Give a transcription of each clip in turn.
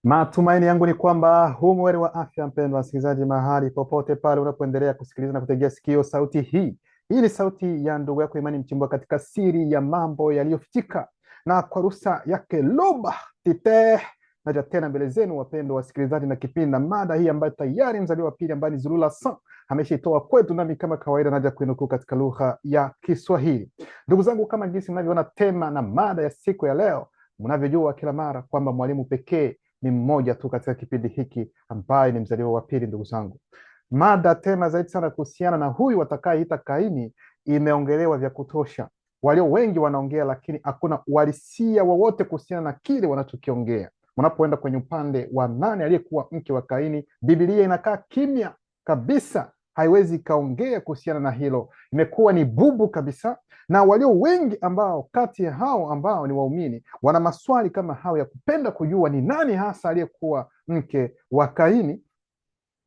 Matumaini yangu ni kwamba humweri wa afya, mpendwa msikilizaji, mahali popote pale unapoendelea kusikiliza na kutegea sikio sauti hii. Hii ni sauti ya ndugu yako Imani Mchimbwa katika siri ya mambo yaliyofichika, na kwa ruhusa yake Luba Tite naja tena mbele zenu, wapendwa wasikilizaji, na kipindi na mada hii ambayo tayari mzaliwa wa pili ambaye ni Zulula San ameshaitoa kwetu, nami kama kawaida naja kuinukuu katika lugha ya Kiswahili. Ndugu zangu, kama jinsi mnavyoona tema na mada ya siku ya leo, mnavyojua kila mara kwamba mwalimu pekee ni mmoja tu katika kipindi hiki ambaye ni mzaliwa wa pili. Ndugu zangu, mada tena zaidi sana kuhusiana na huyu atakayeita Kaini imeongelewa vya kutosha. Walio wengi wanaongea, lakini hakuna uhalisia wowote kuhusiana na kile wanachokiongea. Unapoenda kwenye upande wa nane aliyekuwa mke wa Kaini, Biblia inakaa kimya kabisa, haiwezi ikaongea kuhusiana na hilo, imekuwa ni bubu kabisa. Na walio wengi ambao kati ya hao ambao ni waumini wana maswali kama hao ya kupenda kujua ni nani hasa aliyekuwa mke wa Kaini.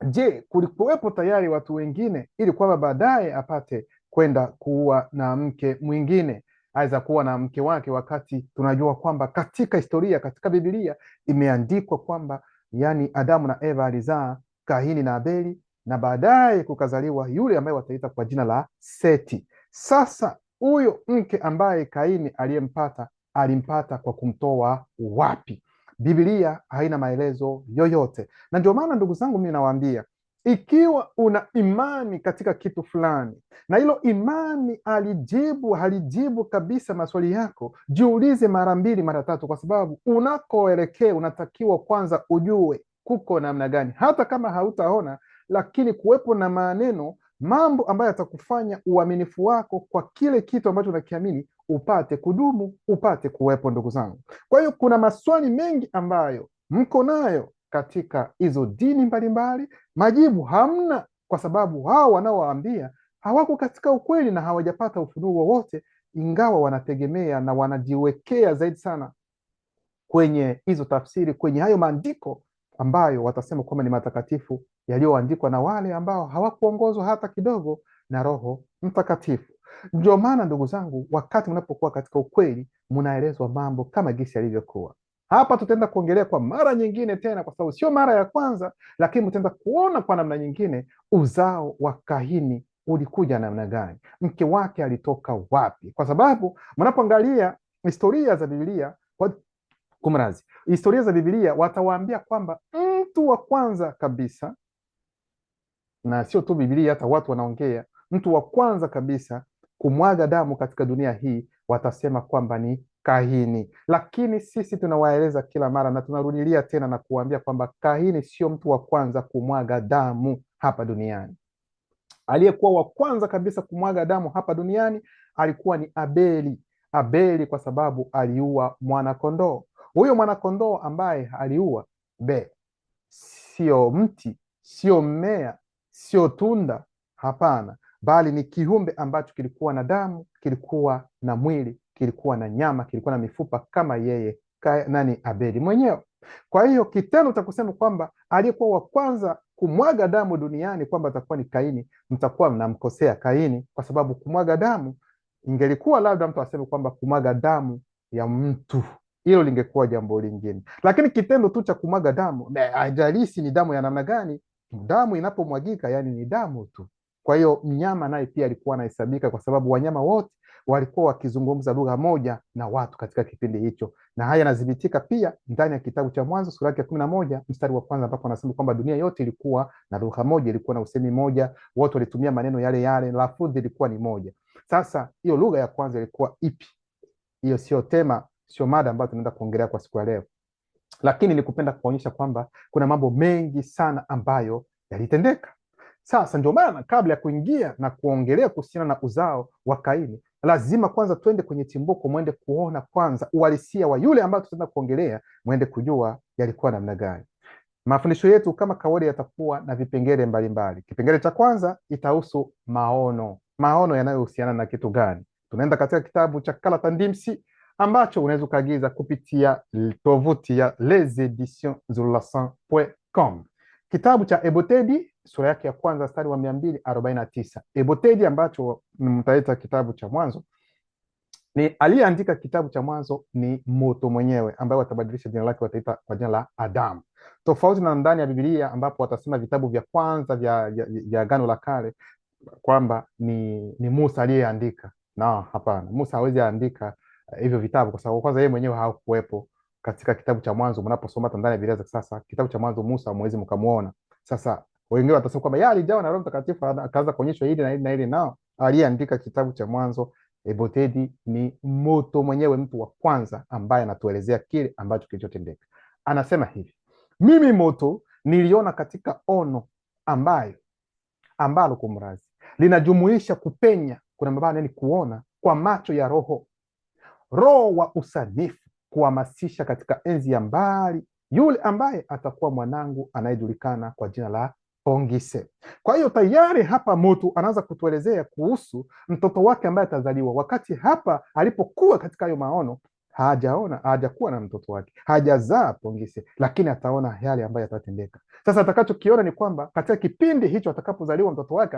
Je, kulikuwepo tayari watu wengine ili kwamba baadaye apate kwenda kuwa na mke mwingine, aweza kuwa na mke wake, wakati tunajua kwamba katika historia, katika Biblia imeandikwa kwamba yani Adamu na Eva alizaa Kaini na Abeli, na baadaye kukazaliwa yule ambaye wataita kwa jina la Seti. Sasa huyo mke ambaye Kaini aliyempata alimpata kwa kumtoa wapi? Biblia haina maelezo yoyote, na ndio maana ndugu zangu, mimi nawaambia, ikiwa una imani katika kitu fulani na hilo imani halijibu kabisa maswali yako, jiulize mara mbili mara tatu, kwa sababu unakoelekea unatakiwa kwanza ujue kuko namna gani, hata kama hautaona, lakini kuwepo na maneno, mambo ambayo yatakufanya uaminifu wako kwa kile kitu ambacho unakiamini upate kudumu, upate kuwepo. Ndugu zangu, kwa hiyo kuna maswali mengi ambayo mko nayo katika hizo dini mbalimbali, majibu hamna, kwa sababu hao wanaowaambia hawako katika ukweli na hawajapata ufunuo wowote, ingawa wanategemea na wanajiwekea zaidi sana kwenye hizo tafsiri, kwenye hayo maandiko ambayo watasema kwamba ni matakatifu, yaliyoandikwa na wale ambao hawakuongozwa hata kidogo na Roho Mtakatifu. Ndio maana ndugu zangu, wakati mnapokuwa katika ukweli, mnaelezwa mambo kama gisi yalivyokuwa. Hapa tutaenda kuongelea kwa mara nyingine tena, kwa sababu sio mara ya kwanza, lakini mtaenda kuona kwa namna nyingine uzao wa Kaini ulikuja namna gani, mke wake alitoka wapi, kwa sababu mnapoangalia historia za Biblia, kumrazi historia za Biblia, watawaambia kwamba mtu wa kwanza kabisa, na sio tu Biblia, hata watu wanaongea, mtu wa kwanza kabisa kumwaga damu katika dunia hii, watasema kwamba ni Kaini. Lakini sisi tunawaeleza kila mara na tunarudilia tena na kuwaambia kwamba Kaini sio mtu wa kwanza kumwaga damu hapa duniani. Aliyekuwa wa kwanza kabisa kumwaga damu hapa duniani alikuwa ni Abeli. Abeli kwa sababu aliua mwanakondoo. Huyo mwanakondoo ambaye aliua sio mti, sio mmea, sio tunda, hapana, bali ni kiumbe ambacho kilikuwa na damu, kilikuwa na mwili, kilikuwa na nyama, kilikuwa na mifupa kama yeye Abeli mwenyewe. Kwa hiyo kitendo cha kusema kwamba aliyekuwa wa kwanza kumwaga damu duniani kwamba atakuwa ni Kaini, mtakuwa mnamkosea Kaini, kwa sababu kumwaga damu, ingelikuwa labda mtu aseme kwamba kumwaga damu ya mtu, hilo lingekuwa jambo lingine, lakini kitendo tu cha kumwaga damu, haijalishi ni damu ya namna gani, damu inapomwagika yani ni damu tu. Kwa hiyo mnyama naye pia alikuwa anahesabika, kwa sababu wanyama wote walikuwa wakizungumza lugha moja na watu katika kipindi hicho, na haya yanadhibitika pia ndani ya kitabu cha Mwanzo sura yake ya 11 mstari wa kwanza, ambapo anasema kwamba dunia yote ilikuwa na lugha moja, ilikuwa na usemi moja, wote walitumia maneno yale yale, lafudhi ilikuwa ni moja. Sasa hiyo lugha ya kwanza ilikuwa ipi? Hiyo sio mada ambayo tunaenda kuongelea kwa siku ya leo, lakini ni kupenda kuonyesha kwamba kuna mambo mengi sana ambayo yalitendeka. Sasa ndio maana kabla ya kuingia na kuongelea kuhusiana na uzao wa Kaini, lazima kwanza twende kwenye chimbuko, mwende kuona kwanza uhalisia wa yule ambayo tutaenda kuongelea, mwende kujua yalikuwa namna gani. Mafundisho yetu kama kawaida yatakuwa na vipengele mbalimbali. Kipengele cha kwanza itahusu maono. Maono yanayohusiana na kitu gani? Tunaenda katika kitabu cha Kalata Ndimsi ambacho unaweza ukaagiza kupitia tovuti ya leseditionszulasan.com. Kitabu cha Ebotedi sura yake ya kwanza mstari wa 249. Ebotedi ambacho mtaita kitabu cha Mwanzo Ni aliyeandika kitabu cha Mwanzo ni moto mwenyewe, ambaye watabadilisha jina lake, wataita kwa jina la Adamu, tofauti na ndani ya Biblia ambapo watasema vitabu vya kwanza vya Agano la Kale kwamba ni Musa aliyeandika. Na hapana, Musa hawezi andika hivyo vitabu, kwa sababu kwanza yeye mwenyewe hakuwepo katika kitabu cha Mwanzo. Mnaposoma hata ndani ya Biblia za sasa, kitabu cha Mwanzo Musa hamwezi mkamuona. Sasa wengine watasema kwamba yeye alijawa na Roho Mtakatifu akaanza kuonyeshwa hili na hili na hili. Nao aliyeandika kitabu cha Mwanzo Ebotedi ni moto mwenyewe, mtu wa kwanza ambaye anatuelezea kile ambacho kilichotendeka. Anasema hivi: mimi moto niliona katika ono ambalo kumrazi linajumuisha kupenya, kuna mabana ni kuona kwa macho ya roho wa usanifu, kuhamasisha katika enzi ya mbali yule ambaye atakuwa mwanangu anayejulikana kwa jina la Pongise. Kwa hiyo tayari hapa moto anaanza kutuelezea kuhusu mtoto wake ambaye atazaliwa, wakati hapa alipokuwa katika hayo maono hajakuwa na mtoto wake, hajazaa Pongise, lakini ataona yale ambayo yatatendeka. Sasa atakachokiona ni kwamba katika kipindi hicho atakapozaliwa mtoto wake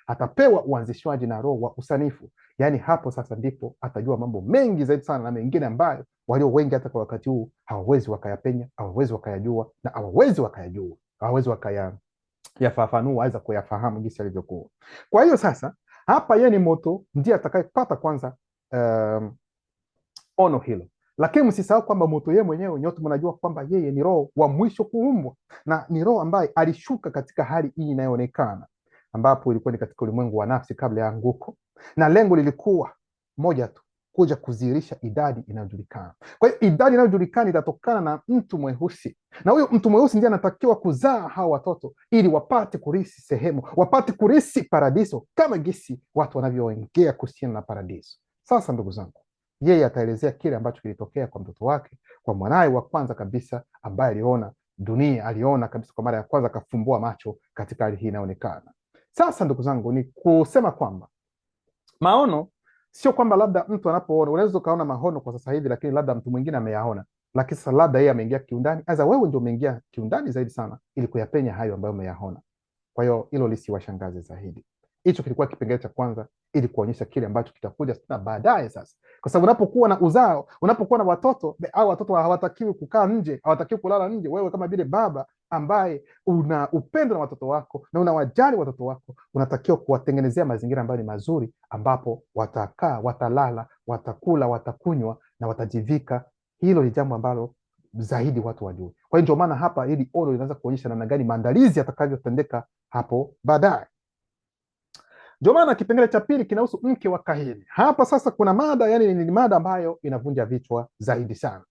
atapewa uanzishwaji na roho wa usanifu. Yaani hapo sasa ndipo atajua mambo mengi zaidi sana, na mengine ambayo walio wengi hata kwa wakati huu hawawezi wakayapenya, hawawezi wakayajua, na hawawezi wakayafafanua, aweza kuyafahamu jinsi alivyokuwa. Kwa hiyo sasa hapa yeye ni moto ndiye atakayepata kwanza ono hilo, lakini msisahau kwamba moto yeye mwenyewe, nyote mnajua kwamba yeye ni roho wa mwisho kuumbwa, na ni roho ambaye alishuka katika hali hii inayoonekana, ambapo ilikuwa ni katika ulimwengu wa nafsi kabla ya anguko, na lengo lilikuwa moja tu, kuja kudhihirisha idadi inayojulikana. Kwa hiyo idadi inayojulikana itatokana na mtu mweusi, na huyo mtu mweusi ndiye anatakiwa kuzaa hao watoto ili wapate kurisi sehemu, wapate kurisi paradiso, kama gisi watu wanavyoongea kuhusiana na paradiso. Sasa ndugu zangu, yeye ataelezea kile ambacho kilitokea kwa mtoto wake, kwa mwanaye wa kwanza kabisa ambaye aliona dunia, aliona kabisa kwa mara ya kwanza, akafumbua macho katika hali hii inaonekana. Sasa ndugu zangu, ni kusema kwamba maono sio kwamba labda mtu anapoona, unaweza ukaona maono kwa sasa hivi, lakini labda mtu mwingine ameyaona, lakini sasa labda yeye ameingia kiundani, aza wewe ndio umeingia kiundani zaidi sana ili kuyapenya hayo ambayo umeyaona. Kwa hiyo hilo lisiwashangaze zaidi. Hicho kilikuwa kipengele cha kwanza, ili kuonyesha kile ambacho kitakuja na baadaye. Sasa kwa sababu unapokuwa na uzao, unapokuwa na watoto, au watoto hawatakiwi kukaa nje, hawatakiwi kulala nje. Wewe kama vile baba ambaye una upendo na watoto wako na unawajali watoto wako, unatakiwa kuwatengenezea mazingira ambayo ni mazuri, ambapo watakaa, watalala, watakula, watakunywa na watajivika. Hilo ni jambo ambalo zaidi watu wajue. Kwa hiyo ndio maana hapa hili ono linaanza kuonyesha namna gani maandalizi yatakavyotendeka hapo baadaye. Ndio maana kipengele cha pili kinahusu mke wa Kaini. Hapa sasa kuna mada, yani ni mada ambayo inavunja vichwa zaidi sana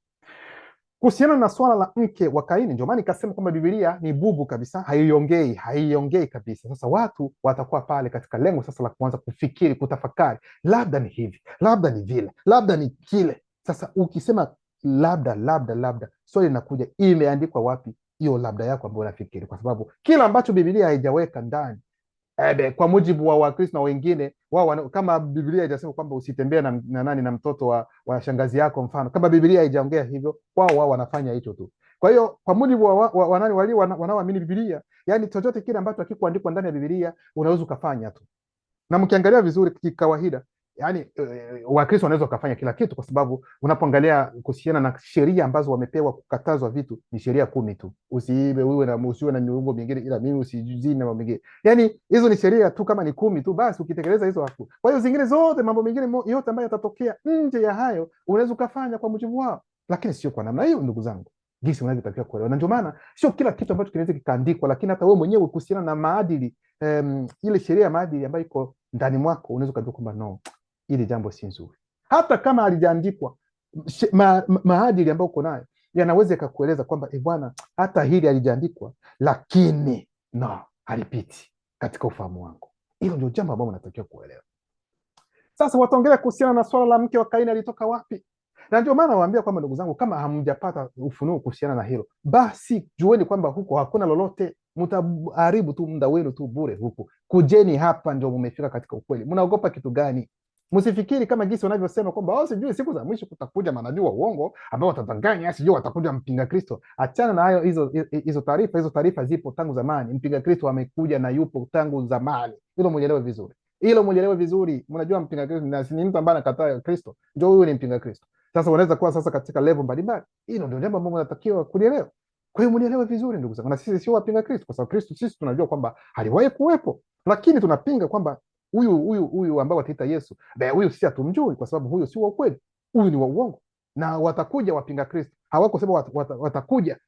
kuhusiana na swala la mke wa Kaini. Ndio maana nikasema kwamba Biblia ni bubu kabisa, haiongei kabisa. Sasa watu watakuwa pale katika lengo sasa la kuanza kufikiri, kutafakari, labda ni hivi, labda ni vile, labda ni kile. Sasa ukisema labda, swali linakuja, imeandikwa wapi hiyo labda yako ambayo unafikiri? Kwa sababu kila ambacho Biblia haijaweka ndani, kwa mujibu wa Wakristo na wengine wao, kama Biblia haijasema kwamba usitembee na mtoto wa shangazi yako, mfano, kama Biblia haijaongea hivyo, wao wanafanya hicho tu. Kwa hiyo kwa mujibu wa nani walio wanaoamini Biblia, yani chochote kile ambacho hakikuandikwa ndani ya Biblia unaweza ukafanya tu. Na mkiangalia vizuri kikawaida, yani Wakristo wanaweza kufanya kila kitu, kwa sababu unapoangalia kuhusiana na sheria ambazo wamepewa kukatazwa vitu, ni sheria 10 tu. Usiibe, usiwe na miungu mingine ila mimi, usijizini na mambo mengine. Yani hizo ni sheria tu, kama ni 10 tu basi, ukitekeleza hizo hapo. Kwa hiyo zingine zote, mambo mengine yote ambayo yatatokea nje ya hayo, unaweza ukafanya kwa mujibu wao, lakini sio kwa namna hiyo, ndugu zangu, jinsi unavyotakiwa kuelewa. Na ndio maana sio kila kitu ambacho kinaweza kikaandikwa, lakini hata wewe mwenyewe kuhusiana na maadili, ile sheria ya maadili ambayo iko ndani mwako, unaweza kujua kwamba no, ili jambo si nzuri. Hata kama halijaandikwa, maadili ambayo uko nayo yanaweza kukueleza kwamba bwana, hata hili halijaandikwa, lakini no, halipiti katika ufahamu wangu. Hilo ndio jambo ambalo unatakiwa kuelewa. Sasa wataongelea kuhusiana na swala la mke wa Kaini alitoka wapi. Na ndio maana nawaambia kwamba ndugu zangu, kama hamjapata ufunuo kuhusiana na hilo, basi jueni kwamba huko hakuna lolote, mtaharibu tu muda wenu tu bure huko. Kujeni hapa ndio mmefika katika ukweli. Mnaogopa kitu gani? Msifikiri kama jinsi wanavyosema kwamba sijui siku za mwisho kutakuja manabii wa uongo ambao watadanganya, sijui watakuja mpinga Kristo. Achana na hayo, hizo taarifa zipo tangu zamani. Mpinga Kristo amekuja na yupo tangu zamani. Hilo muelewe vizuri. Hilo mlielewe vizuri. Mnajua mpinga Kristo ni mtu ambaye anakataa Kristo, ndio huyu ni mpinga Kristo. Sasa unaweza kuwa sasa katika level mbalimbali. Hilo ndio jambo ambalo mnatakiwa kulielewa. Kwa hiyo mlielewe vizuri ndugu zangu, na sisi sio wapinga Kristo, kwa sababu Kristo sisi tunajua kwamba haliwahi kuwepo, lakini tunapinga kwamba huyu ambao wataita Yesu, huyu sisi hatumjui, kwa sababu huyu si wa ukweli, huyu ni wa uongo. Na watakuja wapinga Kristo, hawako watakuja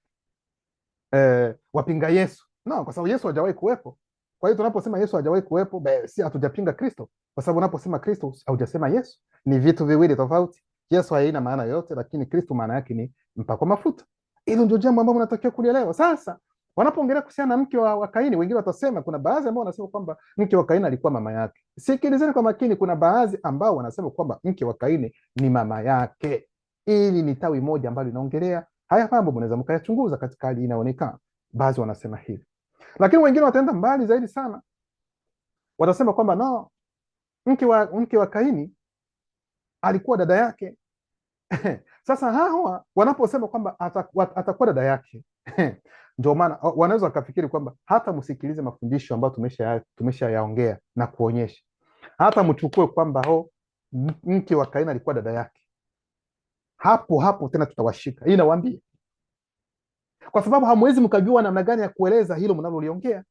wapinga Yesu, no, kwa sababu Yesu hajawahi kuwepo. Kwa hiyo tunaposema Yesu hajawahi kuwepo, si hatujapinga Kristo, kwa sababu unaposema Kristo haujasema Yesu. Ni vitu viwili tofauti. Yesu haina maana yoyote, lakini Kristo maana yake ni mpakwa mafuta. Hilo ndio jambo ambalo unatakiwa kulielewa. Sasa wanapoongelea kuhusiana na mke wa Kaini, wengine watasema, kuna baadhi ambao wanasema kwamba mke wa Kaini alikuwa mama yake. Sikilizeni kwa makini, kuna baadhi ambao wanasema kwamba mke wa Kaini ni mama yake. Ili ni tawi moja ambalo linaongelea haya mambo, mnaweza mkayachunguza katika hali inaonekana. Baadhi wanasema hivi, lakini wengine wataenda mbali zaidi sana, watasema kwamba no, mke wa Kaini alikuwa dada yake. Sasa hawa wanaposema kwamba atakuwa dada yake ndio maana wanaweza wakafikiri kwamba hata msikilize mafundisho ambayo tumesha yaongea na kuonyesha, hata mchukue kwamba mke wa Kaini alikuwa dada yake, hapo hapo tena tutawashika. Hii nawaambia, kwa sababu hamwezi mkajua namna gani ya kueleza hilo mnaloliongea,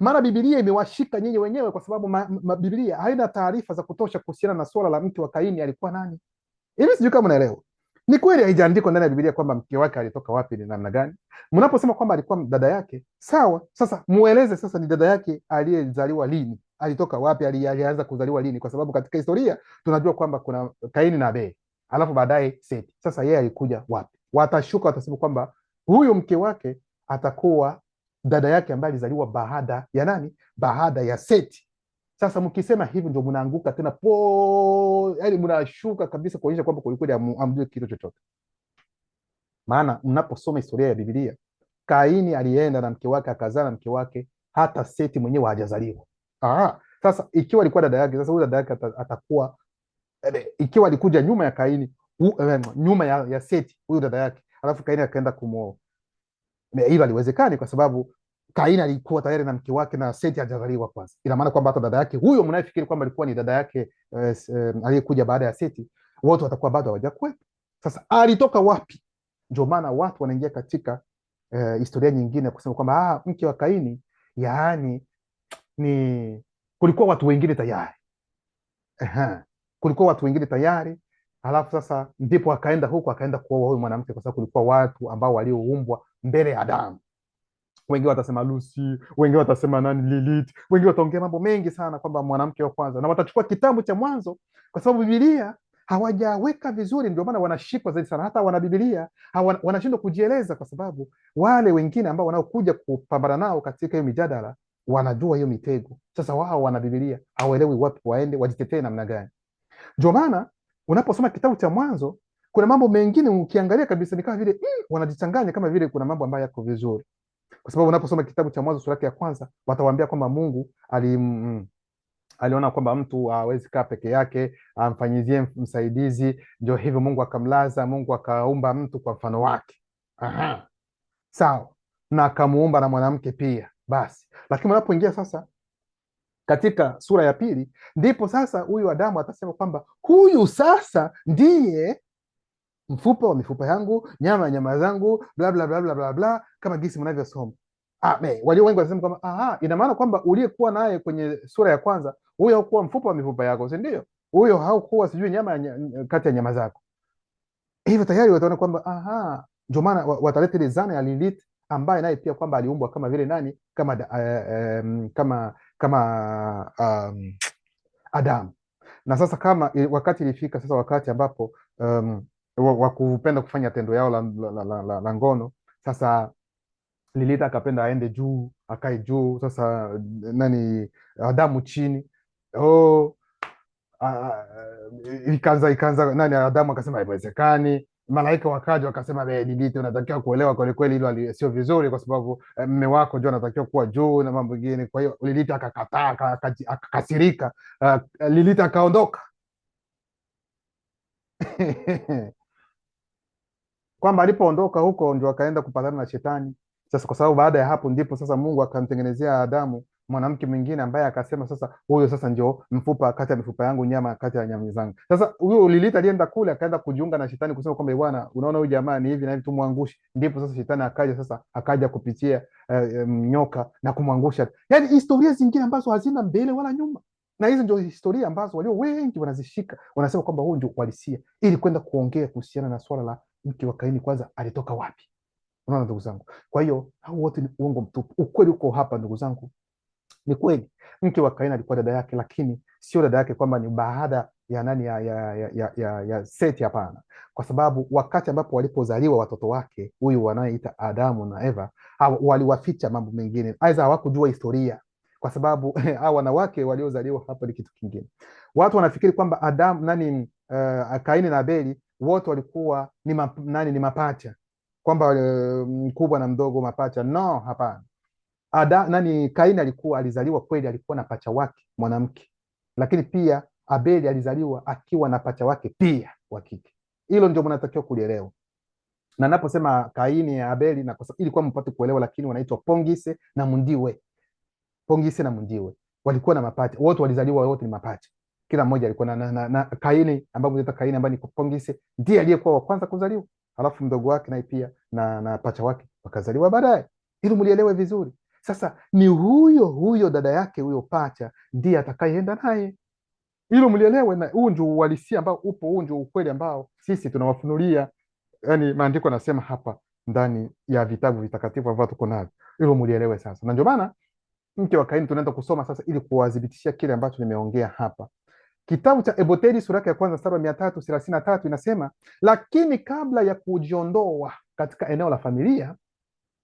maana Biblia imewashika nyinyi wenyewe, kwa sababu Biblia haina taarifa za kutosha kuhusiana na swala la mke wa Kaini alikuwa nani. Hivi sijui kama unaelewa. Ni kweli haijaandikwa ndani ya Biblia kwamba mke wake alitoka wapi, ni namna gani. Mnaposema kwamba alikuwa dada yake, sawa, sasa mueleze sasa ni dada yake aliyezaliwa lini, alitoka wapi, alianza kuzaliwa lini, kwa sababu katika historia tunajua kwamba kuna Kaini na Abeli, alafu baadaye Seti. Sasa yeye alikuja wapi? Watashuka watasema kwamba huyu mke wake atakuwa dada yake ambaye alizaliwa baada ya nani? Baada ya Seti. Sasa mkisema hivi ndio mnaanguka tena yaani mnashuka kabisa, kuonyesha kwamba kulikuwa hamjui kitu chochote. Maana mnaposoma historia ya Biblia, Kaini alienda na mke wake, akazaa na mke wake, hata Seti mwenyewe hajazaliwa. Sasa ikiwa alikuwa dada yake, sasa huyu dada yake atakuwa ikiwa alikuja nyuma ya Kaini, nyuma ya Seti, huyu dada yake, alafu Kaini akaenda kumwoa, hilo haliwezekani, kwa sababu Kaini alikuwa tayari na mke wake na Seti hajazaliwa kwanza. Ina maana kwamba hata dada yake huyo mnayefikiri kwamba alikuwa ni dada yake aliyekuja baada ya Seti, wote watakuwa bado hawajakuwepo. Sasa alitoka wapi? Ndio maana watu wanaingia katika historia nyingine kusema kwamba mke wa Kaini, yaani ni kulikuwa watu wengine tayari. Kulikuwa watu wengine tayari, alafu sasa ndipo akaenda huko, akaenda kuoa huyu mwanamke, kwa sababu kulikuwa watu ambao walioumbwa mbele ya Adamu. Wengine watasema Lucy, wengine watasema nani, Lilith, wengine wataongea mambo mengi sana kwamba mwanamke wa kwanza, na watachukua kitabu cha Mwanzo, kwa sababu Biblia hawajaweka vizuri, ndio maana wanashikwa zaidi sana. Hata wana Biblia wanashindwa kujieleza, kwa sababu wale wengine ambao wanaokuja kupambana nao katika hiyo mijadala wanajua hiyo mitego. Sasa wao wana Biblia, hawaelewi wapi waende, wajitetee namna gani. Ndio maana unaposoma kitabu cha Mwanzo kuna mambo mengine ukiangalia kabisa ni kama vile wanajichanganya, kama vile kuna mambo ambayo yako vizuri, kwa sababu unaposoma kitabu cha Mwanzo sura yake ya kwanza, watawaambia kwamba Mungu aliona kwamba mtu hawezi kaa peke yake, amfanyizie msaidizi. Ndio hivyo Mungu akamlaza, Mungu akaumba mtu kwa mfano wake. Sawa, na akamuumba na mwanamke pia. Basi, lakini unapoingia sasa katika sura ya pili, ndipo sasa huyu Adamu atasema kwamba huyu sasa ndiye mfupa wa mifupa yangu, nyama ya nyama zangu, bla bla bla bla bla bla, kama gisi mnavyosoma. Walio wengi wanasema kwamba ina maana kwamba uliyekuwa naye kwenye sura ya kwanza, huyo haukuwa mfupa wa mifupa yako, si ndio? Huyo haukuwa sijui nyama kati ya nyama zako. Hivyo tayari wataona kwamba ndio maana wataleta ile zana ya Lilith, ambaye naye pia kwamba aliumbwa kama vile nani, kama Adamu. Na sasa kama wakati ilifika sasa, wakati ambapo wa kupenda kufanya tendo yao la ngono, sasa Lilith akapenda aende juu, akae juu, sasa nani Adamu chini. Ikaanza nani, Adamu akasema haiwezekani. Malaika wakaja wakasema, Lilith unatakiwa kuelewa kweli kweli, hilo sio vizuri, kwa sababu mme wako ndio anatakiwa kuwa juu na mambo mengine. Kwa hiyo Lilith akakataa, akakasirika, Lilith akaondoka kwamba alipoondoka huko ndio akaenda kupatana na Shetani. Sasa kwa sababu baada ya hapo ndipo sasa Mungu akamtengenezea Adamu mwanamke mwingine ambaye akasema sasa huyo sasa ndio mfupa kati ya mifupa yangu, nyama kati ya nyama zangu. Sasa huyo Lilith alienda kule akaenda kujiunga na shetani kusema kwamba bwana, unaona huyu jamaa ni hivi na hivi, tumwangushe. Ndipo sasa shetani akaja kupitia nyoka na kumwangusha. Yani historia zingine ambazo hazina mbele wala nyuma, na hizo ndio historia ambazo walio wengi wanazishika, wanasema kwamba huu ndio uhalisia, ili kwenda kuongea kuhusiana na swala la mke wa Kaini kwanza alitoka wapi. Unaona ndugu zangu, kwa hiyo hao wote ni uongo mtupu. Ukweli uko hapa ndugu zangu, ni kweli mke wa Kaini alikuwa dada yake, lakini sio dada yake kwamba ni baada ya nani ya Seti. Hapana, kwa sababu wakati ambapo walipozaliwa watoto wake huyu wanayeita Adamu na Eva, waliwaficha mambo mengine, aidha hawakujua historia, kwa sababu hao wanawake waliozaliwa hapa ni kitu kingine. Watu wanafikiri kwamba Adamu Kaini na Abeli wote walikuwa ni mapacha, kwamba mkubwa na mdogo mapacha. No, hapana. Kaini alizaliwa kweli, alikuwa na pacha wake mwanamke, lakini pia Abeli alizaliwa akiwa na pacha wake pia wa kike. Hilo ndio mnatakiwa kulielewa. Na naposema Kaini Abeli, na ili kwa mpate kuelewa, lakini wanaitwa Pongise na Mundiwe. Pongise na Mundiwe walikuwa na mapacha, wote walizaliwa, wote ni mapacha. Kila mmoja alikuwa na Kaini, ambaye Kaini ambaye ni Pongise ndiye aliyekuwa wa kwanza kuzaliwa, alafu mdogo wake naye pia na pacha wake wakazaliwa baadaye. Ili mlielewe vizuri. Sasa ni huyo dada yake huyo pacha ndiye atakayeenda naye, hilo mlielewe. Na huu ndio uhalisia ambao upo, huu ndio ukweli ambao sisi tunawafunulia, yani maandiko yanasema hapa ndani ya vitabu vitakatifu ambavyo tuko navyo, hilo mlielewe sasa. Na ndio maana mke wa Kaini tunaenda kusoma sasa ili kuwadhibitishia kile ambacho nimeongea hapa. Kitabu cha Eboteri sura ya kwanza mstari wa 333 inasema, lakini kabla ya kujiondoa katika eneo la familia,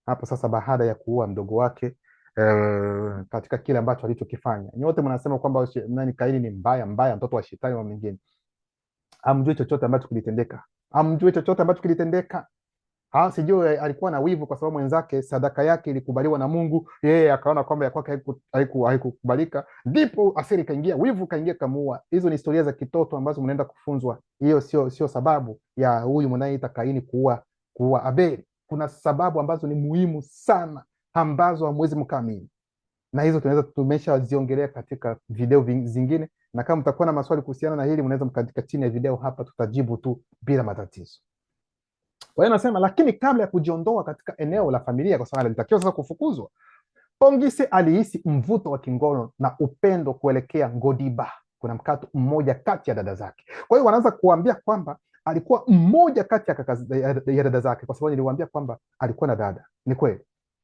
hapo sasa baada ya kuua mdogo wake katika kile ambacho alichokifanya. Nyote mnasema kwamba Kaini ni mbaya, mtoto wa shetani wa mwingine. Hamjui chochote ambacho kilitendeka, hamjui chochote ambacho kilitendeka. Sijui alikuwa na wivu kwa sababu mwenzake sadaka yake ilikubaliwa na Mungu, yeye akaona kwamba ya kwake haikukubalika, ndipo asiri kaingia, wivu kaingia, kamuua. Hizo ni historia za kitoto ambazo mnaenda kufunzwa. Hiyo sio sababu ya huyu mnayeita Kaini kuua Abeli. Kuna sababu ambazo ni muhimu sana ambazo hamwezi mkaamini, na hizo tumeshaziongelea katika video zingine, na kama mtakuwa na maswali kuhusiana na hili mnaweza mkaandika chini ya video hapa, tutajibu tu bila matatizo. Kwa hiyo nasema, lakini kabla ya kujiondoa katika eneo la familia, kwa sababu alitakiwa sasa kufukuzwa, Pongise alihisi mvuto wa kingono na upendo kuelekea Ngodiba, kuna mkato mmoja kati ya dada zake. Kwa hiyo wanaanza kuambia kwamba alikuwa mmoja kati ya dada zake, kwa sababu niliwaambia kwamba alikuwa na dada. Ni kweli,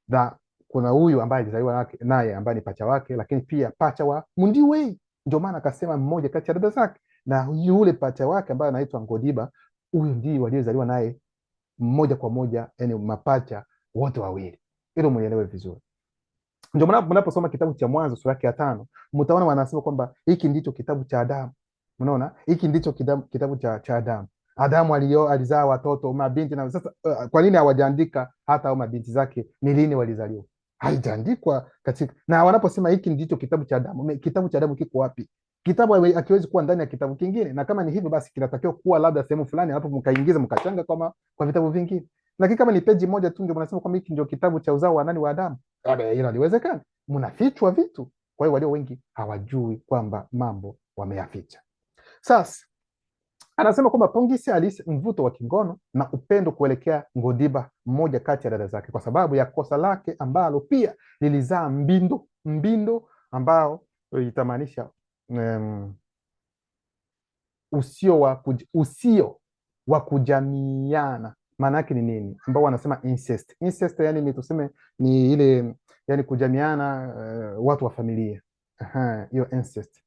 na kuna huyu ambaye alizaliwa naye ambaye ni pacha wake, lakini pia pacha wa Mundiwe. Ndio maana akasema mmoja kati ya dada zake, na yule pacha wake ambaye anaitwa Ngodiba, huyu ndiye waliozaliwa naye mmoja kwa moja, yani mapacha wote wawili. Hilo muelewe vizuri. Ndio mnaposoma kitabu cha Mwanzo sura ya 5 mtaona wanasema kwamba hiki ndicho kitabu cha Adamu. Unaona, hiki ndicho kitabu cha Adamu. Adamu alizaa watoto mabinti, na sasa kwa nini hawajaandika hata au mabinti zake ni lini walizaliwa? Haijaandikwa katika. Na wanaposema hiki ndicho kitabu cha Adamu, kitabu cha Adamu kiko wapi? Kitabu hakiwezi kuwa ndani ya kitabu kingine, na kama ni hivyo basi kinatakiwa kuwa labda sehemu fulani, hapo mkaingiza mkachanga kwa vitabu vingine. Lakini kama ni peji moja tu ndio mnasema kwamba hiki ndio kitabu cha uzao wa nani, wa Adamu, hilo haliwezekani. Mnafichwa vitu. Kwa hiyo walio wengi hawajui kwamba mambo wameyaficha. Sasa anasema kwamba Pongise alihisi mvuto wa kingono na upendo kuelekea Ngodiba, mmoja kati ya dada zake, kwa sababu ya kosa lake ambalo pia lilizaa mbindo ambao itamaanisha usio wa kujamiana. Maana yake ni nini? Ambao wanasema incest. Incest yani ni tuseme ni ile yani kujamiana, watu wa familia. Hiyo incest.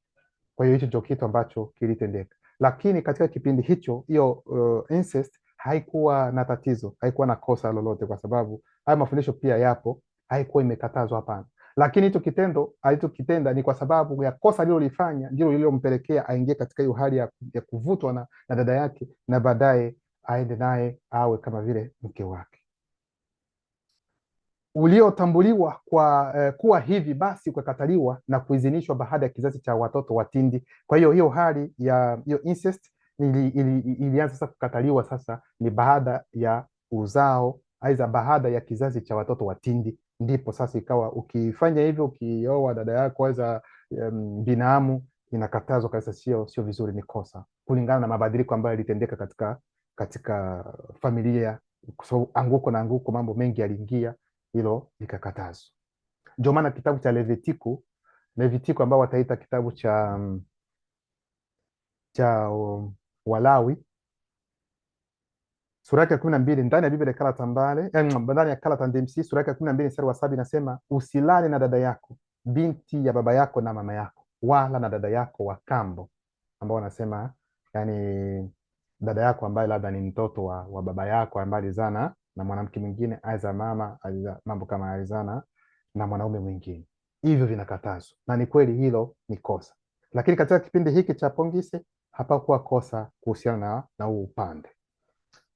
Kwa hiyo hicho ndio kitu ambacho kilitendeka, lakini katika kipindi hicho hiyo incest haikuwa na tatizo, haikuwa na kosa lolote, kwa sababu haya mafundisho pia yapo, haikuwa imekatazwa, hapana. Lakini hicho kitendo alichokitenda ni kwa sababu ya kosa alilolifanya ndilo lililompelekea aingie katika hiyo hali ya kuvutwa na dada yake, na baadaye aende naye awe kama vile mke wake. Uliotambuliwa kuwa hivi basi ukakataliwa na kuidhinishwa baada ya kizazi cha watoto watindi. Kwa hiyo hali ya hiyo incest ilianza sasa kukataliwa, sasa ni baada ya uzao, aidha baada ya kizazi cha watoto watindi ndipo sasa ikawa ukifanya hivyo, ukioa dada yako za binamu, inakatazwa kabisa, sio vizuri, ni kosa kulingana na mabadiliko ambayo yalitendeka katika familia. So, anguko na anguko, mambo mengi yaliingia, hilo likakatazwa. Ndio maana kitabu cha Levitiku ambao wataita kitabu cha Walawi sura yake ya 12 ndani ya Biblia Kala Tambale, ndani ya Kala Tandemsi sura yake ya 12 mstari wa 7 inasema, usilale na dada yako binti ya baba yako na mama yako, wala na dada yako wa kambo, ambao wanasema yani dada yako ambaye labda ni mtoto wa baba yako ambaye alizana na mwanamke mwingine, aiza mama mambo kama alizana na mwanaume mwingine. Hivyo vinakatazwa, na ni kweli hilo ni kosa, lakini katika kipindi hiki cha Pongise hapakuwa kosa kuhusiana na huu upande.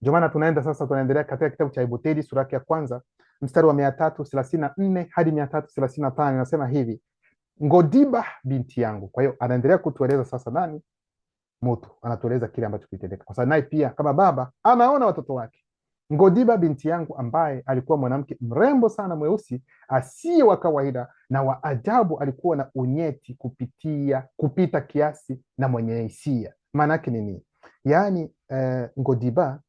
Ndio maana tunaendelea katika kitabu cha Ebuteli sura ya kwanza mstari wa 334 hadi 335, inasema hivi, Ngodiba binti yangu. Kwa hiyo anaendelea kutueleza sasa nani mtu, anatueleza kile ambacho kilitendeka, kwa sababu naye pia kama baba anaona watoto wake. Ngodiba binti yangu, ambaye alikuwa mwanamke mrembo sana, mweusi asiye wa kawaida na wa ajabu, alikuwa na unyeti kupita kiasi na mwenye hisia. Maana yake ni nini? Yaani Ngodiba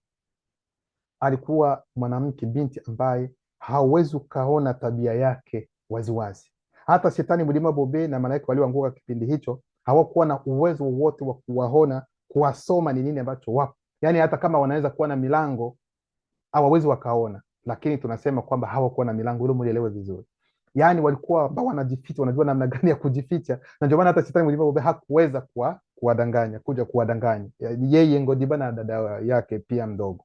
alikuwa mwanamke binti ambaye hauwezi ukaona tabia yake waziwazi. Hata shetani mlima bobe na malaika walioanguka kipindi hicho hawakuwa na uwezo wowote wa kuwaona, kuwasoma ni nini ambacho wapo. Yaani hata kama wanaweza kuwa na milango hawawezi wakaona, lakini tunasema kwamba hawakuwa na milango, ili muelewe vizuri. Yaani walikuwa ambao wanajificha, wanajua namna gani ya kujificha, na ndio maana hata shetani mlima bobe hakuweza kuwadanganya yeye Ngodiba na dada yake pia mdogo,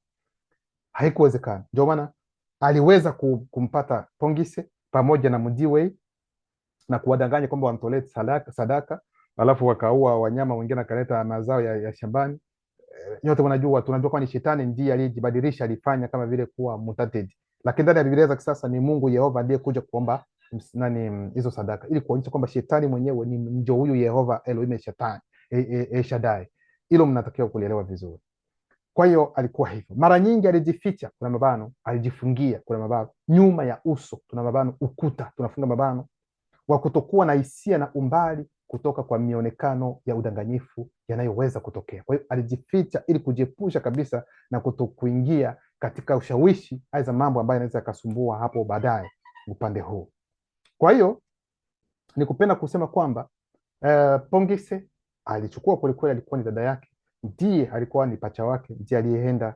haikuwezekana. Ndio maana aliweza kumpata Pongise pamoja na Mudiwe na kuwadanganya kwamba wamtolee sadaka, alafu wakaua wanyama wengine, akaleta mazao ya shambani. Nyote tunajua kwa ni shetani ndiye aliyejibadilisha, alifanya kama vile kuwa mutatedi, lakini ndani ya Biblia za kisasa ni Mungu Yehova ndiye kuja kuomba hizo sadaka, ili kuonyesha kwamba shetani mwenyewe ni ndio huyu Yehova Elohim Shetani Shaddai. Hilo mnatakiwa kulielewa vizuri. Kwa hiyo alikuwa hivyo. Mara nyingi alijificha, kuna mabano, alijifungia, kuna mabano nyuma ya uso, tuna mabano ukuta, tunafunga mabano wa kutokuwa na hisia na umbali kutoka kwa mionekano ya udanganyifu yanayoweza kutokea. Kwa hiyo alijificha ili kujiepusha kabisa na kutokuingia katika ushawishi aiza mambo ambayo yanaweza yakasumbua hapo baadaye upande huu. Kwa hiyo nikupenda kusema kwamba Pongise alichukua kwelikweli, alikuwa ni dada yake, ndiye alikuwa ni pacha wake, ndiye aliyeenda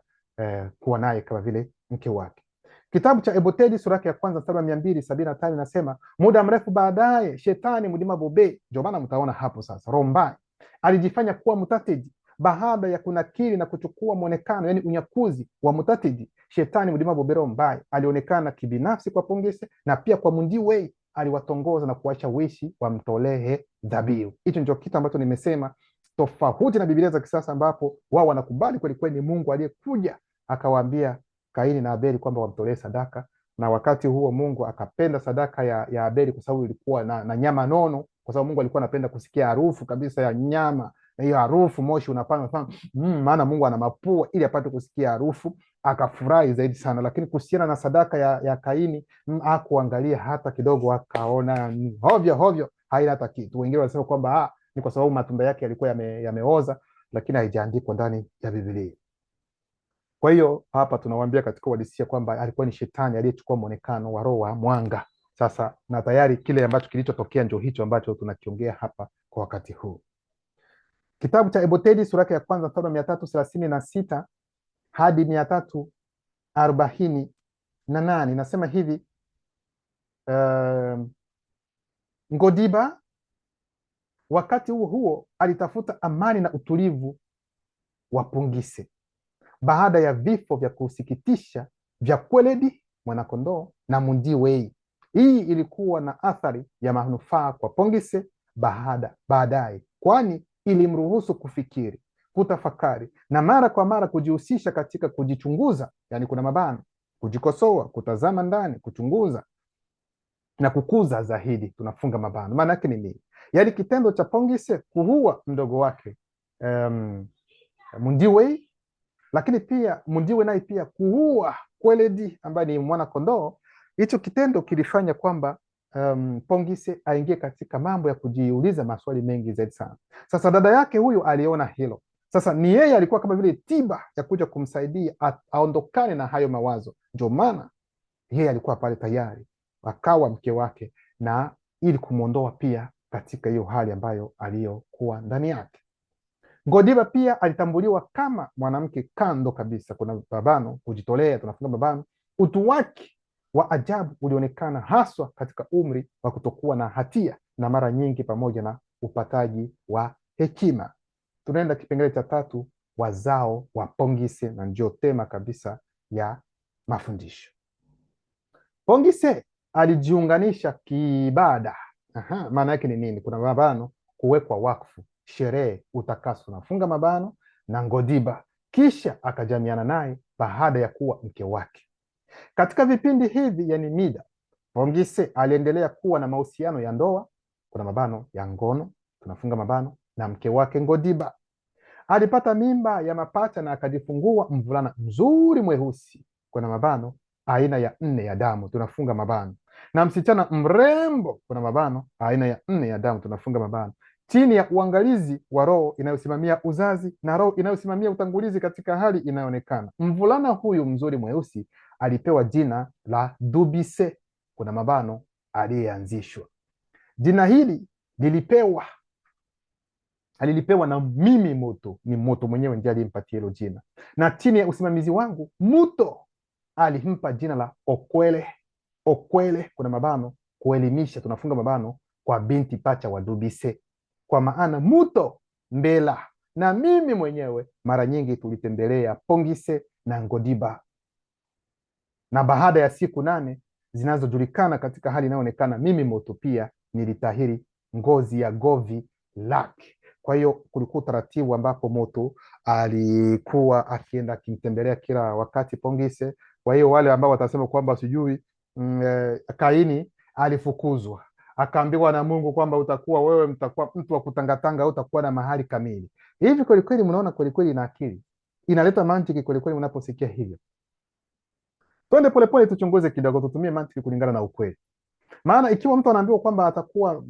kuwa naye kama vile mke wake. Kitabu cha Ebuteli sura ya kwanza mstari wa 275 inasema, muda mrefu baadaye shetani mlima bobe, ndio maana mtaona hapo sasa Rombai alijifanya kuwa mutatedi baada ya kunakili na kuchukua mwonekano, yani unyakuzi wa mutatedi. Shetani mlima bobe Rombai alionekana kibinafsi kwa Pongise na pia kwa Mundiwe, aliwatongoza na kuwashawishi wamtolee dhabihu. Hicho ndio kitu ambacho nimesema tofauti na Biblia za kisasa, ambapo wao wanakubali kweli kweli ni Mungu aliyekuja akawaambia Kaini na Abeli kwamba wamtolee sadaka, na wakati huo Mungu akapenda sadaka ya Abeli kwa sababu ilikuwa na nyama nono, kwa sababu Mungu alikuwa anapenda kusikia harufu kabisa ya nyama, na hiyo harufu moshi unapanda maana Mungu ana mapua ili apate kusikia harufu, akafurahi zaidi sana. Lakini kuhusiana na sadaka ya Kaini hakuangalia hata kidogo, akaona hovyo, haina hata kitu. Wengine wanasema kwamba ni kwa sababu matunda yake yalikuwa yameoza, lakini haijaandikwa ndani ya Biblia. Kwa hiyo hapa tunawaambia katika uhalisia kwamba alikuwa ni shetani aliyechukua muonekano wa roho wa mwanga. Sasa na tayari kile ambacho kilichotokea ndio hicho ambacho tunakiongea hapa kwa wakati huu. Kitabu cha Ebuteli sura ya kwanza mstari wa 336 hadi 348 inasema hivi, Ngodiba wakati huo alitafuta amani na utulivu wa Pongise baada ya vifo vya kusikitisha vya Kweledi mwanakondoo na Mundiwe. Hii ilikuwa na athari ya manufaa kwa Pongise baadaye, kwani ilimruhusu kufikiri, kutafakari na mara kwa mara kujihusisha katika kujichunguza, yani kuna mabano, kujikosoa, kutazama ndani, kuchunguza na kukuza zaidi, tunafunga mabano. Maana yake ni nini? Yani kitendo cha Pongise kuua mdogo wake Mundiwe, lakini pia Mundiwe naye pia kuua Kweledi ambaye ni mwana kondoo, Hicho kitendo kilifanya kwamba Pongise aingie katika mambo ya kujiuliza maswali mengi zaidi sana. Sasa dada yake huyu aliona hilo. Sasa ni yeye alikuwa kama vile tiba ya kuja kumsaidia aondokane na hayo mawazo. Ndio maana yeye alikuwa pale tayari akawa mke wake, na ili kumwondoa pia katika hiyo hali ambayo aliyokuwa ndani yake. Ngodiba pia alitambuliwa kama mwanamke kando kabisa. Kuna mabano kujitolea, tunafunga mabano. Utu wake wa ajabu ulionekana haswa katika umri wa kutokuwa na hatia na mara nyingi pamoja na upataji wa hekima. Tunaenda kipengele cha tatu, wazao wa Pongise, na ndio tema kabisa ya mafundisho. Pongise alijiunganisha kiibada. Maana yake ni nini? Kuna mabano, kuwekwa wakfu, sherehe, utakaso, nafunga mabano na Ngodiba, kisha akajamiana naye baada ya kuwa mke wake. Katika vipindi hivi, yani mida, Pongise aliendelea kuwa na mahusiano ya ndoa, kuna mabano ya ngono, tunafunga mabano, na mke wake Ngodiba. Alipata mimba ya mapacha na akajifungua mvulana mzuri mweusi, kuna mabano, aina ya 4 ya damu, tunafunga mabano, na msichana mrembo, kuna mabano, aina ya 4 ya damu, tunafunga mabano, chini ya uangalizi wa roho inayosimamia uzazi na roho inayosimamia utangulizi. Katika hali inayoonekana, mvulana huyu mzuri mweusi alipewa jina la Dubise, kuna mabano, aliyeanzishwa. Jina hili alilipewa na mimi Moto, ni Moto mwenyewe ndiye aliyempatia hilo jina, na chini ya usimamizi wangu Muto alimpa jina la Okwele, kuna mabano, kuelimisha, tunafunga mabano, kwa binti pacha wa Dubise, kwa maana Muto Mbela na mimi mwenyewe mara nyingi tulitembelea Pongise na Ngodiba, na baada ya siku 8 zinazojulikana katika hali inayoonekana, mimi Moto pia nilitahiri ngozi ya govi lake. Kwa hiyo kulikuwa utaratibu ambapo Moto alikuwa akienda akimtembelea kila wakati Pongise. Kwa hiyo wale ambao watasema kwamba sijui Kaini alifukuzwa akaambiwa na Mungu kwamba wewe mtakuwa mtu wa kutangatanga au utakuwa na mahali kamili, hivi kweli kweli? Mnaona kweli kweli na akili inaleta mantiki kweli kweli unaposikia hivyo? Twende polepole tuchunguze kidogo, tutumie mantiki kulingana na ukweli. Maana ikiwa mtu anaambiwa kwamba atakuwa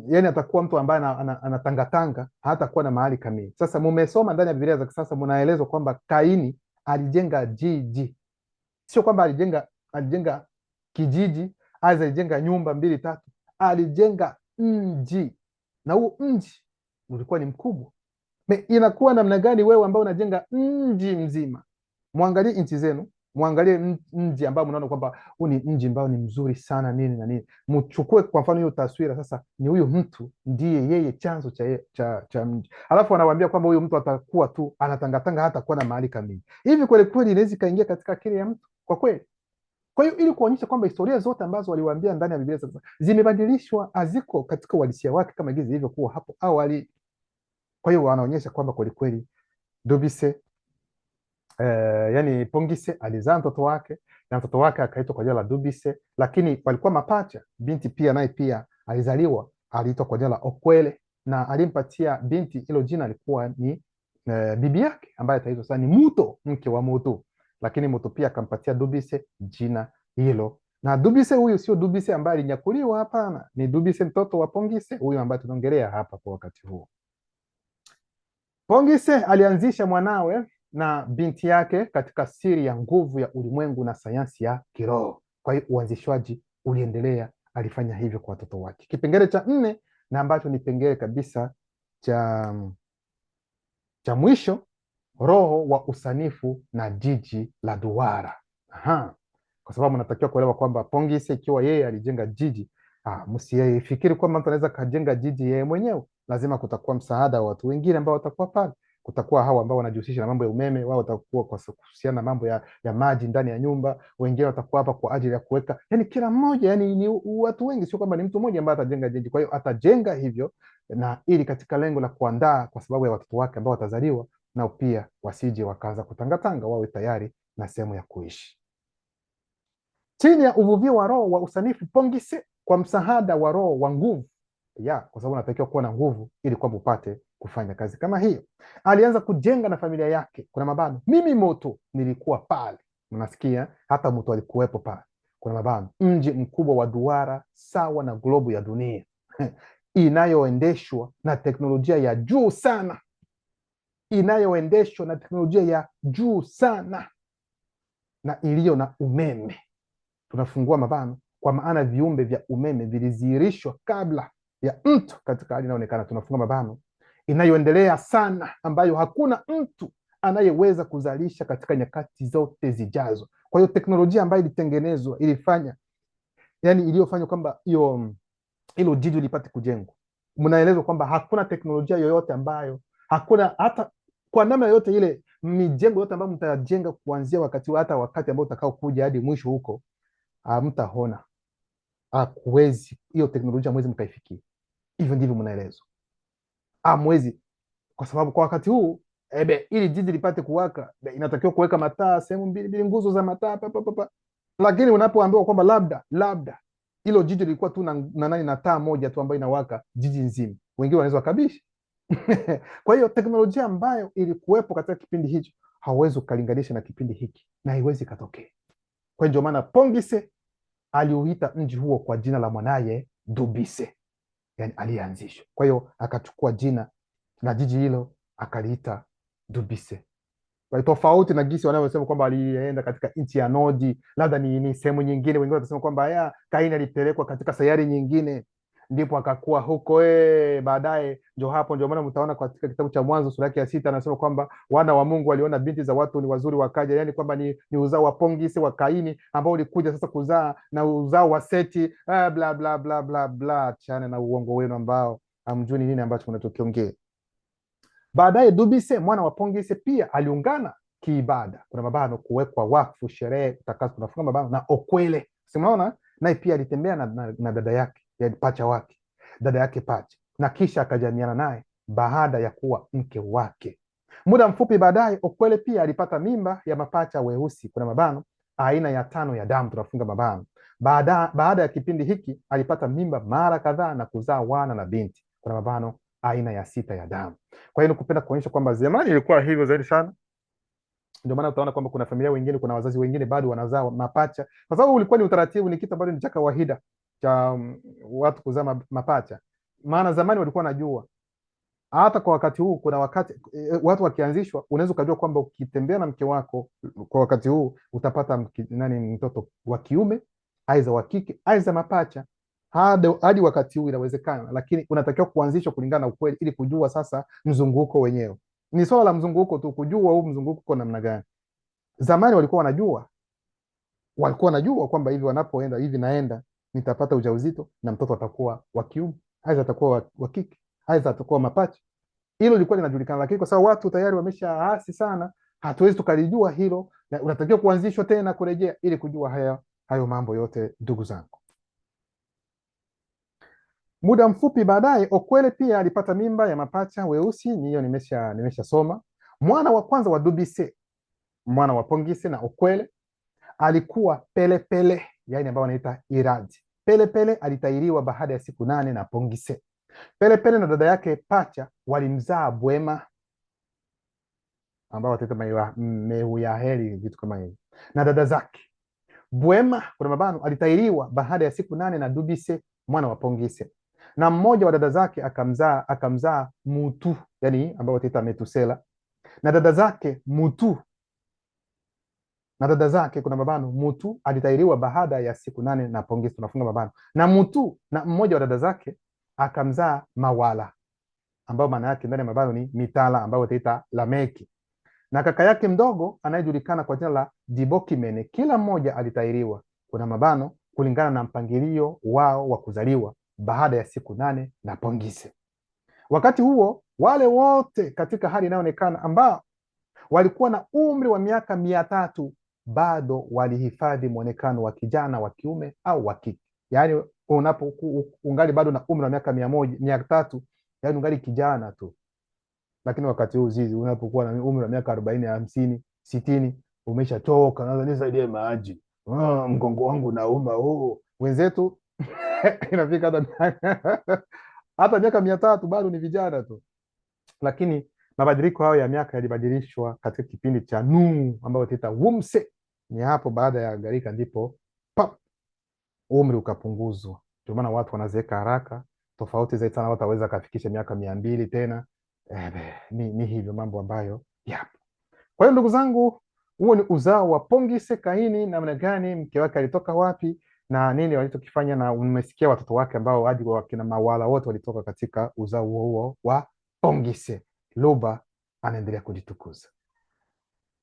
yani atakuwa mtu ambaye anatangatanga, hatakuwa na mahali kamili. Sasa mumesoma ndani ya Biblia za kisasa, mnaelezwa kwamba Kaini alijenga jiji, sio kwamba alijenga kijiji, alijenga nyumba 2 3, alijenga mji, na huo mji ulikuwa ni mkubwa. Inakuwa namna gani wewe ambao unajenga mji mzima? Mwangalie nchi zenu, mwangalie mji ambao mnaona kwamba huu ni mji ambao ni mzuri sana nini na nini, mchukue kwa mfano hiyo taswira. Sasa ni huyu mtu ndiye yeye chanzo cha mji, alafu anawaambia kwamba huyu mtu atakuwa tu anatangatanga, hata kuwa na mahali kamili. Hivi kweli kweli inaweza kaingia katika akili ya mtu kwa kweli? Kwa hiyo ili kuonyesha kwamba historia zote ambazo waliwaambia ndani ya Biblia sasa zimebadilishwa, haziko katika uhalisia wake kama hivi zilivyokuwa hapo awali. Kwa hiyo wanaonyesha kwamba kweli kweli Dubise yani Pongise alizaa mtoto wake, na mtoto wake akaitwa kwa jina la Dubise, lakini walikuwa mapacha. Binti pia naye pia alizaliwa, aliitwa kwa jina la Okwele, na alimpatia binti hilo jina alikuwa ni bibi yake ambaye ataitwa sasa ni Muto, mke wa Moto, lakini Moto pia akampatia Dubise jina hilo. Na Dubise huyu sio Dubise ambaye alinyakuliwa, hapana, ni Dubise mtoto wa Pongise huyu ambaye tunaongelea hapa kwa wakati huo. Pongise alianzisha mwanawe na binti yake katika siri ya nguvu ya ulimwengu na sayansi ya kiroho. Kwa hiyo uanzishwaji uliendelea, alifanya hivyo kwa watoto wake. Kipengele cha 4 na ambacho ni pengele kabisa cha mwisho, roho wa usanifu na jiji la duara. Kwa sababu natakiwa kuelewa kwamba Pongise ikiwa yeye alijenga jiji, msifikiri kwamba mtu anaweza kajenga jiji yeye mwenyewe. Lazima kutakuwa msaada wa watu wengine ambao watakuwa pale. Kutakuwa hawa ambao wanajihusisha na mambo ya umeme, wao watakuwa kwa kuhusiana na mambo ya maji ndani ya nyumba, wengine watakuwa hapa kwa ajili ya kuweka, yani kila mmoja, yani ni watu wengi, sio kwamba ni mtu mmoja ambaye atajenga jiji. Kwa hiyo atajenga hivyo, na ili katika lengo la kuandaa kwa sababu ya watoto wake ambao watazaliwa, nao pia wasije wakaanza kutangatanga, wawe tayari na sehemu ya kuishi. Chini ya uvuvio wa roho wa usanifu, Pongise kwa msaada wa roho wa nguvu kwa sababu unatakiwa kuwa na nguvu ili kwamba upate kufanya kazi kama hiyo, alianza kujenga na familia yake. Kuna mabano, mimi Moto nilikuwa pale, mnasikia, hata Moto alikuwepo pale. kuna mabano, mji mkubwa wa duara sawa na globu ya dunia inayoendeshwa na teknolojia ya juu sana, inayoendeshwa na teknolojia ya juu sana na iliyo na umeme. Tunafungua mabano kwa maana viumbe vya umeme vilizihirishwa kabla ya mtu katika hali inayoonekana. Tunafunga mabano inayoendelea sana, ambayo hakuna mtu anayeweza kuzalisha katika nyakati zote zijazo. Kwa hiyo teknolojia ambayo ilitengenezwa ilifanya, yani iliyofanywa kwamba hilo jiji lipate kujengwa, mnaelezwa kwamba hakuna teknolojia yoyote ambayo, hakuna hata kwa namna yoyote ile, mijengo yote ambayo mtajenga kuanzia wakati hata wakati ambao utakao kuja hadi mwisho huko, hamtaona, hakuwezi, hiyo teknolojia hamwezi mkaifikia. Hivyo ndivyo mnaelezwa, hamwezi, kwa sababu kwa wakati huu ili jiji lipate kuwaka inatakiwa kuweka mataa sehemu mbili, nguzo za mataa lakini unapoambiwa kwamba labda hilo jiji lilikuwa tu na taa moja tu ambayo inawaka jiji nzima, wengine wanaweza wakabishi kwa hiyo teknolojia ambayo ilikuwepo katika kipindi hicho hauwezi ukalinganisha na kipindi hiki, na haiwezi katokea. Kwa hiyo ndio maana Pongise aliuita mji huo kwa jina la mwanaye Dubise, yani aliyeanzishwa. Kwa hiyo akachukua jina la jiji hilo akaliita Dubise. Kwa tofauti na gisi wanavyosema kwamba alienda katika nchi ya Nodi, labda ni sehemu nyingine. Wengine watasema kwamba Kaini alipelekwa katika sayari nyingine ndipo akakuwa huko baadaye. Ndio maana mtaona katika kitabu cha Mwanzo sura yake ya 6 anasema kwamba wana wa Mungu waliona binti za watu ni wazuri wakaja, yani kwamba ni uzao wa Pongise wa Kaini ambao ulikuja sasa kuzaa na uzao wa Seti, bla bla bla bla bla. Chana na uongo wenu ambao hamjui nini ambacho tunachokiongea. Baadaye Dubise mwana wa Pongise pia aliungana kiibada, kuna mabano kuwekwa wakfu, sherehe, utakaso, tunafunga mabano na Okwele, simaona naye pia alitembea na dada yake, yani pacha wake, dada yake pacha, na kisha akajamiana naye baada ya kuwa mke wake. Muda mfupi baadaye Okwele pia alipata mimba ya mapacha weusi, kuna mabano aina ya 5 ya damu, tunafunga mabano. Baada ya kipindi hiki alipata mimba mara kadhaa na kuzaa wana na binti, kuna mabano aina ya 6 ya damu. Kwa hiyo nikupenda kuonyesha kwamba zamani ilikuwa hivyo zaidi sana. Ndio maana utaona kwamba kuna familia wengine, kuna wazazi wengine bado wanazaa mapacha, kwa sababu ulikuwa ni utaratibu, ni kitu ambacho ni cha kawaida cha watu kuzaa mapacha. Maana zamani walikuwa wanajua, hata kwa wakati huu kuna wakati watu wakianzishwa, unaweza ukajua kwamba ukitembea na mke wako kwa wakati huu utapata mtoto wa kiume aidha wa kike aidha mapacha. Hadi wakati huu inawezekana, lakini unatakiwa kuanzishwa kulingana na ukweli, ili kujua sasa mzunguko wenyewe. Ni swala la mzunguko tu, kujua huu mzunguko uko namna gani. Zamani walikuwa wanajua kwamba hivi wanapoenda hivi, naenda nitapata ujauzito na mtoto atakuwa wa kiume aidha atakuwa wa kike aidha atakuwa mapacha. Hilo lilikuwa linajulikana, lakini kwa sababu watu tayari wameshaasi sana, hatuwezi tukalijua hilo, na unatakiwa kuanzishwa tena kurejea ili kujua hayo mambo yote, ndugu zangu. Muda mfupi baadaye Okwele pia alipata mimba ya mapacha weusi, hiyo nimeshasoma. Mwana wa kwanza wa Dubise, mwana wa Pongise na Okwele, alikuwa Pelepele, yani ambao wanaita Iradi. Pelepele alitairiwa baada ya siku 8 na Pongise. Pelepele na dada yake pacha walimzaa Bwema, ambao wataita Mehuyaheli, vitu kama hivi, na dada zake. Bwema kuna mabano alitairiwa baada ya siku 8 na Dubise mwana wa Pongise, na mmoja wa dada zake akamzaa Mutu, yani ambao wataita Metusela, na dada zake Mutu, na dada zake kuna mabano Mutu alitairiwa baada ya siku 8 na Pongise, tunafunga mabano, na Mutu na mmoja wa dada zake akamzaa Mawala, ambao maana yake ndani ya mabano ni Mitala, ambao wataita Lameki, na kaka yake mdogo anayejulikana kwa jina la Dibokimene. Kila mmoja alitairiwa kuna mabano kulingana na mpangilio wao wa kuzaliwa baada ya siku 8 na Pongise. Wakati huo wale wote katika hali inayoonekana ambao walikuwa na umri wa miaka 300 bado walihifadhi mwonekano wa kijana wa kiume au wa kike. Yaani ungali bado na umri wa miaka 300, yaani ungali kijana tu. Lakini wakati huu zizi unapokuwa na umri wa miaka 40, 50, 60 umeshachoka, naanza nisaidie maji, mgongo wangu nauma. Wenzetu inafika hata miaka 300 bado ni vijana tu. Lakini mabadiliko hayo ya miaka yalibadilishwa katika kipindi cha Nuhu ambao tuita Wumse. Ni hapo baada ya gharika ndipo umri ukapunguzwa. Ndio maana watu wanazeeka haraka, tofauti zaidi sana watu waweza akafikisha miaka 200 tena. Ni hivyo mambo ambayo yapo. Kwa hiyo ndugu zangu, huo ni uzao wa Pongise Kaini, namna gani mke wake alitoka wapi na nini walichokifanya, na umesikia watoto wake ambao hadi wakina Mawala wote walitoka katika uzao huo huo wa Pongise. Luba anaendelea kujitukuza.